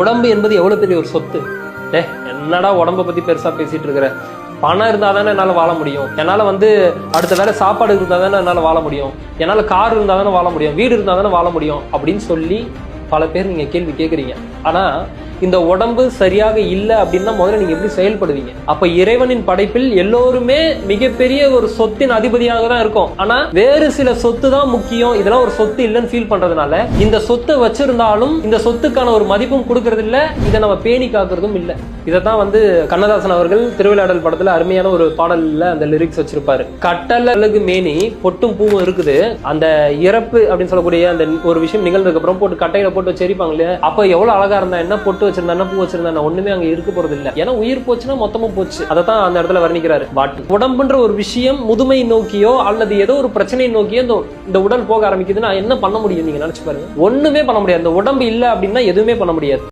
உடம்பு என்பது எவ்வளவு பெரிய ஒரு சொத்து. என்னடா உடம்ப பத்தி பெருசா பேசிட்டு இருக்கிற, பணம் இருந்தா தானே என்னால வாழ முடியும், என்னால அடுத்த வேலை சாப்பாடு இருந்தா தானே என்னால வாழ முடியும், என்னால கார் இருந்தா தானே வாழ முடியும், வீடு இருந்தா தானே வாழ முடியும் அப்படின்னு சொல்லி பல பேர் நீங்க கேள்வி கேட்குறீங்க. ஆனா இந்த உடம்பு சரியாக இல்லை அப்படின்னா முதல்ல நீங்க எப்படி செயல்படுவீங்க? அப்ப இறைவனின் படைப்பில் எல்லோருமே மிகப்பெரிய ஒரு சொத்தின் அதிபதியாக தான் இருக்கும். ஆனா வேறு சில சொத்து தான் முக்கியம், இதெல்லாம் ஒரு சொத்து இல்லைன்னு ஃபீல் பண்றதுனால இந்த சொத்தை வச்சிருந்தாலும் இந்த சொத்துக்கான ஒரு மதிப்பும் கொடுக்கறது இல்ல, இதை நம்ம பேணி காக்குறதும் இல்லை. இதைத்தான் கண்ணதாசன் அவர்கள் திருவிளையாடல் படத்துல அருமையான ஒரு பாடல்ல அந்த லிரிக்ஸ் வச்சிருப்பாரு. கட்டல் அழகு மேனி பொட்டும் பூவும் இருக்குது, அந்த இறப்பு அப்படின்னு சொல்லக்கூடிய அந்த ஒரு விஷயம் நிகழ்ந்ததுக்கு அப்புறம் போட்டு கட்டையில போட்டு வச்சிருப்பாங்க இல்லையா, அப்ப எவ்வளவு அழகா இருந்தா என்ன, பொட்டு வச்சிருந்தா பூ வச்சிருந்தா ஒண்ணுமே அங்க இருக்க போறது இல்ல. ஏன்னா உயிர் போச்சுன்னா மொத்தமும் போச்சு. அதான் அந்த இடத்துல வர்ணிக்கிறாரு. உடம்புன்ற ஒரு விஷயம் முதுமை நோக்கியோ அல்லது ஏதோ ஒரு பிரச்சனையை நோக்கியோ இந்த உடல் போக ஆரம்பிக்குதுன்னா என்ன பண்ண முடியும்? நீங்க நினைச்சு பாருங்க, ஒண்ணுமே பண்ண முடியாது. இந்த உடம்பு இல்ல அப்படின்னா எதுவுமே பண்ண முடியாது.